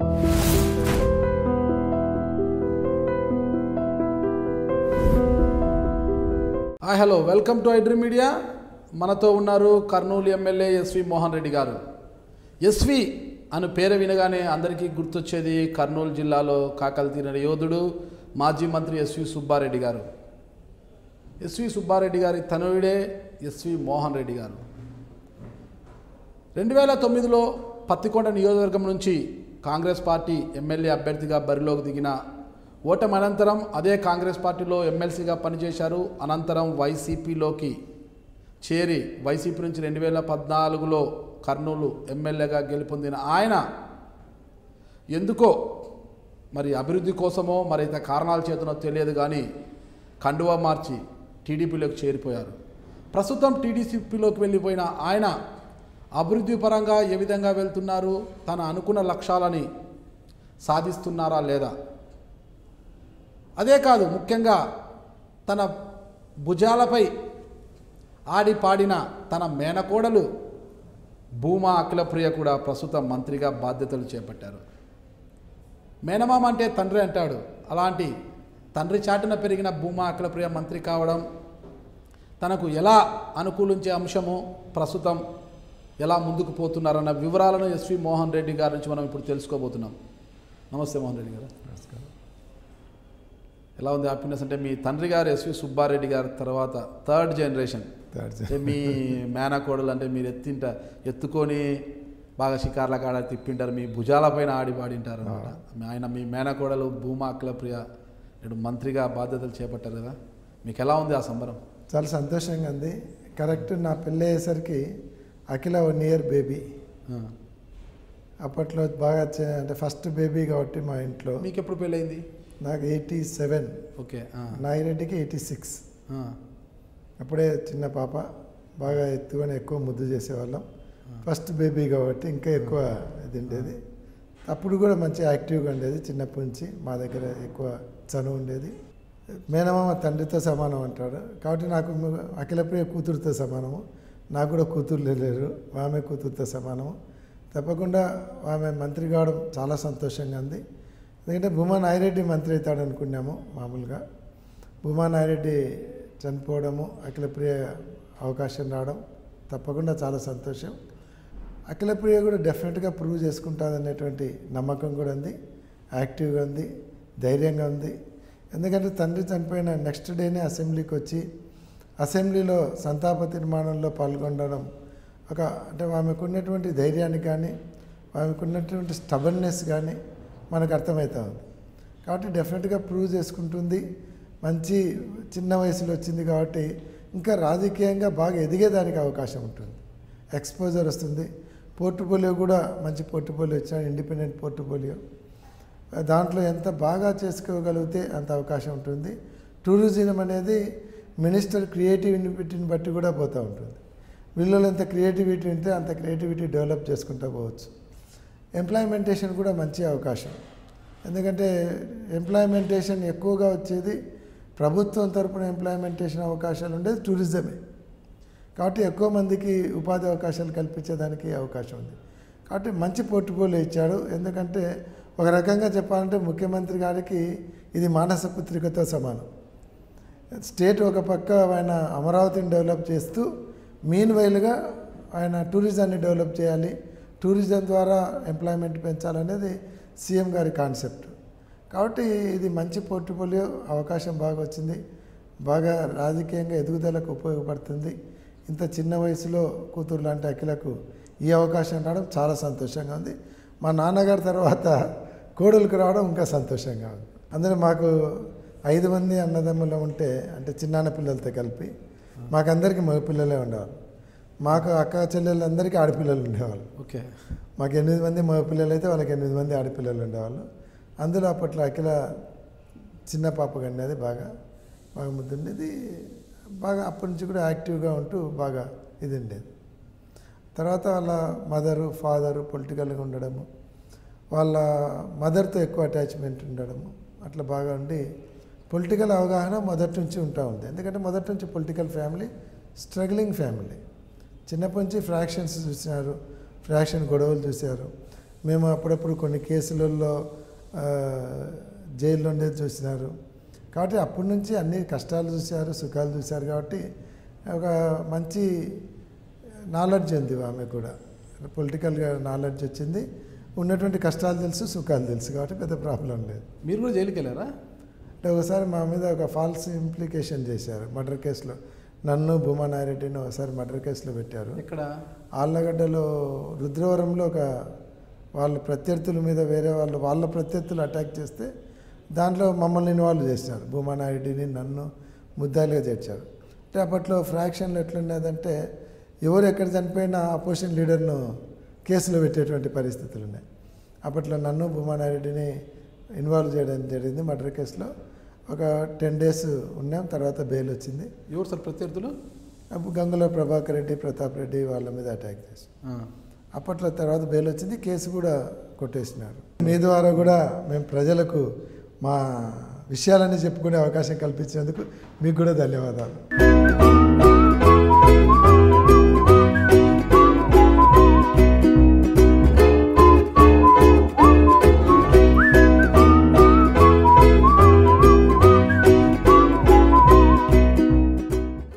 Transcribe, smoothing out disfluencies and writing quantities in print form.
Hi hello welcome to iDream media. మనతో ఉన్నారు Kurnool MLA SV Mohan Reddy గారు. ఎస్వి అని పేరు వినగానే అందరికీ గుర్తొచ్చేది కర్నూలు జిల్లాలో కాకలు తీరిన యోధుడు మాజీ మంత్రి ఎస్వి సుబ్బారెడ్డి గారు. ఎస్వి సుబ్బారెడ్డి గారి తనయుడే ఎస్వి మోహన్ రెడ్డి గారు. 2009లో పత్తికొండ నియోజకవర్గం నుంచి కాంగ్రెస్ పార్టీ ఎమ్మెల్యే అభ్యర్థిగా బరిలోకి దిగిన ఓటమి అనంతరం అదే కాంగ్రెస్ పార్టీలో ఎమ్మెల్సీగా పనిచేశారు. అనంతరం వైసీపీలోకి చేరి వైసీపీ నుంచి 2014లో కర్నూలు ఎమ్మెల్యేగా గెలుపొందిన ఆయన ఎందుకో మరి అభివృద్ధి కోసమో మరి ఇతర కారణాల చేతనో తెలియదు కానీ కండువా మార్చి టీడీపీలోకి చేరిపోయారు. ప్రస్తుతం టీడీపీలోకి వెళ్ళిపోయిన ఆయన అభివృద్ధి పరంగా ఏ విధంగా వెళ్తున్నారు, తన అనుకున్న లక్ష్యాలని సాధిస్తున్నారా లేదా, అదే కాదు ముఖ్యంగా తన భుజాలపై ఆడి పాడిన తన మేనకోడలు భూమా అఖిలప్రియ కూడా ప్రస్తుతం మంత్రిగా బాధ్యతలు చేపట్టారు. మేనమామ అంటే తండ్రి అంటాడు, అలాంటి తండ్రి చాటున పెరిగిన భూమా అఖిలప్రియ మంత్రి కావడం తనకు ఎలా అనుకూలించే అంశము, ప్రస్తుతం ఎలా ముందుకు పోతున్నారన్న వివరాలను ఎస్వి మోహన్ రెడ్డి గారి నుంచి మనం ఇప్పుడు తెలుసుకోబోతున్నాం. నమస్తే మోహన్ రెడ్డి గారు. నమస్కారం. ఎలా ఉంది హ్యాపీనెస్? అంటే మీ తండ్రి గారు ఎస్వి సుబ్బారెడ్డి గారి తర్వాత థర్డ్ జనరేషన్, అంటే మీ మేనకోడలు అంటే మీరు ఎత్తుకొని బాగా షికార్ల కాడ తిప్పింటారు, మీ భుజాలపైన ఆడి పాడింటారు అనమాట. ఆయన మీ మేనకోడలు భూమా అఖిలప్రియ నేడు మంత్రిగా బాధ్యతలు చేపట్టారు కదా, మీకు ఎలా ఉంది ఆ సంబరం? చాలా సంతోషంగా ఉంది. కరెక్ట్ నా పెళ్ళి అయ్యేసరికి అఖిల 1 year బేబీ. అప్పట్లో బాగా అంటే ఫస్ట్ బేబీ కాబట్టి మా ఇంట్లో. మీకు ఎప్పుడు పెళ్ళయింది? నాకు 87. ఓకే. నాగిరెడ్డికి 86. అప్పుడే చిన్న పాప, బాగా ఎత్తుకొని ఎక్కువ ముద్దు చేసేవాళ్ళం. ఫస్ట్ బేబీ కాబట్టి ఇంకా ఎక్కువ ఇది ఉండేది. అప్పుడు కూడా మంచి యాక్టివ్గా ఉండేది. చిన్నప్పటి నుంచి మా దగ్గర ఎక్కువ చనువు ఉండేది. మేనమామ తండ్రితో సమానం అంటాడు కాబట్టి నాకు అఖిలప్రియ కూతురుతో సమానము. నాకు కూడా కూతుర్లు లేరు, ఆమె కూతురుతో సమానము. తప్పకుండా ఆమె మంత్రి కావడం చాలా సంతోషంగా ఉంది. ఎందుకంటే భూమా నాగిరెడ్డి మంత్రి అవుతాడు అనుకున్నాము మామూలుగా. భూమా నాగిరెడ్డి చనిపోవడము, అఖిలప్రియ అవకాశం రావడం తప్పకుండా చాలా సంతోషం. అఖిలప్రియ కూడా డెఫినెట్గా ప్రూవ్ చేసుకుంటుంది అనేటువంటి నమ్మకం కూడా ఉంది. యాక్టివ్గా ఉంది, ధైర్యంగా ఉంది. ఎందుకంటే తండ్రి చనిపోయిన నెక్స్ట్ డేనే అసెంబ్లీకి వచ్చి అసెంబ్లీలో సంతాప తీర్మానంలో పాల్గొనడం అంటే ఆమెకు ఉన్నటువంటి ధైర్యాన్ని కానీ ఆమెకు ఉన్నటువంటి స్టబర్నెస్ కానీ మనకు అర్థమవుతా ఉంది. కాబట్టి డెఫినెట్గా ప్రూవ్ చేసుకుంటుంది. మంచి చిన్న వయసులో వచ్చింది కాబట్టి ఇంకా రాజకీయంగా బాగా ఎదిగేదానికి అవకాశం ఉంటుంది. ఎక్స్పోజర్ వస్తుంది. పోర్ట్ఫోలియో కూడా మంచి పోర్ట్ఫోలియో ఇచ్చాడు, ఇండిపెండెంట్ పోర్ట్ఫోలియో. దాంట్లో ఎంత బాగా చేసుకోగలిగితే అంత అవకాశం ఉంటుంది. టూరిజం అనేది మినిస్టర్ క్రియేటివిటీని బట్టి కూడా పోతూ ఉంటుంది. వీళ్ళలో ఎంత క్రియేటివిటీ ఉంటే అంత క్రియేటివిటీ డెవలప్ చేసుకుంటూ పోవచ్చు. ఎంప్లాయ్మెంటేషన్ కూడా మంచి అవకాశం. ఎందుకంటే ఎంప్లాయ్మెంటేషన్ ఎక్కువగా వచ్చేది ప్రభుత్వం తరపున ఎంప్లాయ్మెంటేషన్ అవకాశాలు ఉండేది టూరిజమే. కాబట్టి ఎక్కువ మందికి ఉపాధి అవకాశాలు కల్పించేదానికి అవకాశం ఉంది. కాబట్టి మంచి పోర్ట్ఫోలియో ఇచ్చాడు. ఎందుకంటే ఒక రకంగా చెప్పాలంటే ముఖ్యమంత్రి గారికి ఇది మానస పుత్రికతో సమానం. స్టేట్ ఒక పక్క ఆయన అమరావతిని డెవలప్ చేస్తూ మీన్ వైల్గా ఆయన టూరిజాన్ని డెవలప్ చేయాలి, టూరిజం ద్వారా ఎంప్లాయ్మెంట్ పెంచాలనేది సీఎం గారి కాన్సెప్ట్. కాబట్టి ఇది మంచి పోర్ట్ఫోలియో, అవకాశం బాగా వచ్చింది. బాగా రాజకీయంగా ఎదుగుదలకు ఉపయోగపడుతుంది. ఇంత చిన్న వయసులో కూతురు లాంటి అఖిలకు ఈ అవకాశం రావడం చాలా సంతోషంగా ఉంది. మా నాన్నగారి తర్వాత కోడలకు రావడం ఇంకా సంతోషంగా ఉంది. అందులో మాకు 5 మంది అన్నదమ్ములు ఉంటే, అంటే చిన్నాన్న పిల్లలతో కలిపి మాకందరికీ మగ పిల్లలే ఉండేవాళ్ళు. మాకు అక్క చెల్లెళ్ళందరికీ ఆడపిల్లలు ఉండేవాళ్ళు. ఓకే. మాకు 8 మంది మగ పిల్లలు అయితే వాళ్ళకి 8 మంది ఆడపిల్లలు ఉండేవాళ్ళు. అందులో అప్పట్లో అఖిల చిన్న పాప కండేది, బాగా ముద్దుండేది. బాగా అప్పటి నుంచి కూడా యాక్టివ్గా ఉంటూ బాగా ఇది ఉండేది. తర్వాత వాళ్ళ మదరు ఫాదరు పొలిటికల్గా ఉండడము, వాళ్ళ మదర్తో ఎక్కువ అటాచ్మెంట్ ఉండడము, అట్లా బాగా ఉండి పొలిటికల్ అవగాహన మొదటి నుంచి ఉంటా ఉంది. ఎందుకంటే మొదటి నుంచి పొలిటికల్ ఫ్యామిలీ, స్ట్రగ్లింగ్ ఫ్యామిలీ. చిన్నప్పటి నుంచి ఫ్రాక్షన్స్ చూసినారు, ఫ్రాక్షన్ గొడవలు చూశారు. మేము అప్పుడప్పుడు కొన్ని కేసులలో జైల్లో ఉండేది చూసినారు. కాబట్టి అప్పటి నుంచి అన్ని కష్టాలు చూశారు, సుఖాలు చూశారు. కాబట్టి ఒక మంచి నాలెడ్జ్ ఉంది ఆమె కూడా, పొలిటికల్గా నాలెడ్జ్ వచ్చింది, ఉన్నటువంటి కష్టాలు తెలుసు, సుఖాలు తెలుసు. కాబట్టి పెద్ద ప్రాబ్లం లేదు. మీరు కూడా జైలుకి వెళ్ళారా? అంటే ఒకసారి మా మీద ఒక ఫాల్స్ ఇంప్లికేషన్ చేశారు మర్డర్ కేసులో. నన్ను భూమానారెడ్డిని ఒకసారి మర్డర్ కేసులో పెట్టారు. ఇక్కడ ఆళ్ళగడ్డలో రుద్రవరంలో ఒక వాళ్ళ ప్రత్యర్థుల మీద వేరే వాళ్ళ ప్రత్యర్థులు అటాక్ చేస్తే దాంట్లో మమ్మల్ని ఇన్వాల్వ్ చేశారు. భూమానారెడ్డిని నన్ను ముద్దాయిలుగా చేర్చారు. అంటే అప్పట్లో ఫ్రాక్షన్లు ఎట్లున్నదంటే ఎవరు ఎక్కడ చనిపోయినా అపోజిషన్ లీడర్ను కేసులో పెట్టేటువంటి పరిస్థితులు ఉన్నాయి. అప్పట్లో నన్ను భూమానారెడ్డిని ఇన్వాల్వ్ చేయడం జరిగింది మర్డర్ కేసులో. ఒక 10 days ఉన్నాం. తర్వాత బెయిల్ వచ్చింది. ఎవరు సార్ ప్రత్యర్థులు? గంగుల ప్రభాకర్ రెడ్డి, ప్రతాప్ రెడ్డి వాళ్ళ మీద అటాక్ చేసి అప్పట్లో తర్వాత బెయిల్ వచ్చింది. కేసు కూడా కొట్టేసినారు. మీ ద్వారా కూడా మేము ప్రజలకు మా విషయాలన్నీ చెప్పుకునే అవకాశం కల్పించినందుకు మీకు కూడా ధన్యవాదాలు.